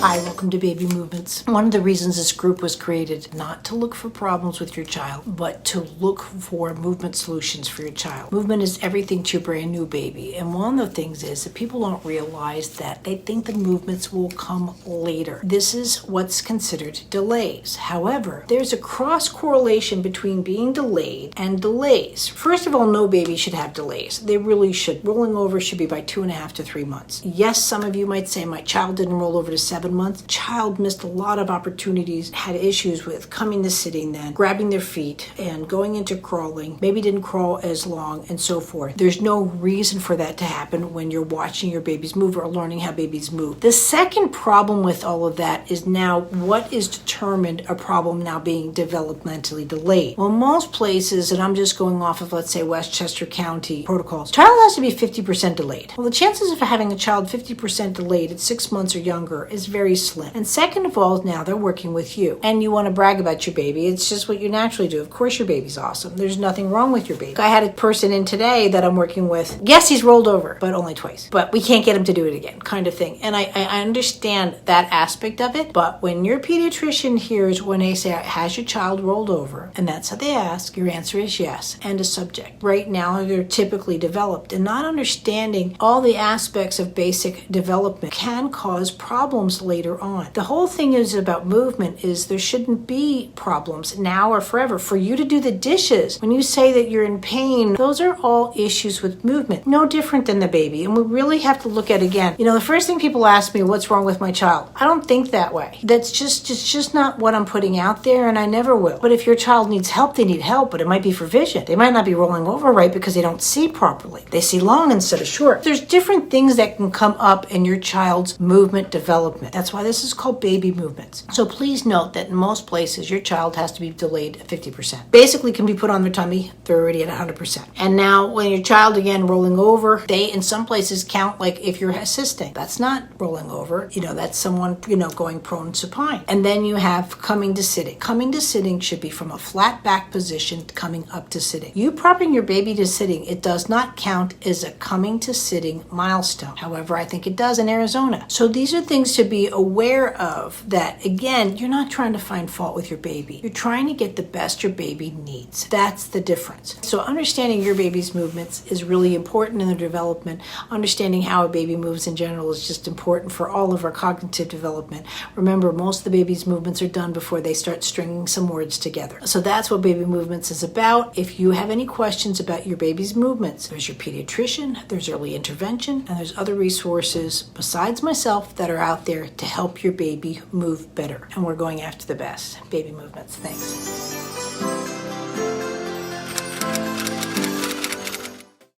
Hi, welcome to Baby Movements. One of the reasons this group was created, not to look for problems with your child, but to look for movement solutions for your child. Movement is everything to your brand new baby. And one of the things is that people don't realize that they think the movements will come later. This is what's considered delays. However, there's a cross correlation between being delayed and delays. First of all, no baby should have delays. They really should. Rolling over should be by 2.5 to 3 months. Yes, some of you might say, my child didn't roll over to 7 months. Child missed a lot of opportunities, had issues with coming to sitting then, grabbing their feet and going into crawling, maybe didn't crawl as long and so forth. There's no reason for that to happen when you're watching your babies move or learning how babies move. The second problem with all of that is now what is determined a problem now being developmentally delayed. Well, most places, and I'm just going off of, let's say, Westchester County protocols, child has to be 50% delayed. Well, the chances of having a child 50% delayed at 6 months or younger is very slim. And second of all, now they're working with you and you want to brag about your baby. It's just what you naturally do. Of course your baby's awesome. There's nothing wrong with your baby. I had a person in today that I'm working with. Yes, he's rolled over, but only twice. But we can't get him to do it again, kind of thing. And I understand that aspect of it. But when your pediatrician hears when they say, has your child rolled over? And that's how they ask, your answer is yes. And a subject. Right now, they're typically developed. And not understanding all the aspects of basic development can cause problems later on. The whole thing is about movement is there shouldn't be problems now or forever. For you to do the dishes, when you say that you're in pain, those are all issues with movement. No different than the baby. And we really have to look at, again, the first thing people ask me, what's wrong with my child? I don't think that way. It's just not what I'm putting out there, and I never will. But if your child needs help, they need help, but it might be for vision. They might not be rolling over right because they don't see properly. They see long instead of short. There's different things that can come up in your child's movement development. That's why this is called baby movements. So please note that in most places, your child has to be delayed at 50%. Basically can be put on their tummy, they're already at 100%. And now when your child, again, rolling over, they in some places count like if you're assisting. That's not rolling over. That's someone, going prone supine. And then you have coming to sitting. Coming to sitting should be from a flat back position coming up to sitting. You propping your baby to sitting, it does not count as a coming to sitting milestone. However, I think it does in Arizona. So these are things to be aware of that, again, you're not trying to find fault with your baby. You're trying to get the best your baby needs. That's the difference. So understanding your baby's movements is really important in their development. Understanding how a baby moves in general is just important for all of our cognitive development. Remember, most of the baby's movements are done before they start stringing some words together. So that's what baby movements is about. If you have any questions about your baby's movements, there's your pediatrician, there's early intervention, and there's other resources besides myself that are out there to help your baby move better. And we're going after the best. Baby movements. Thanks.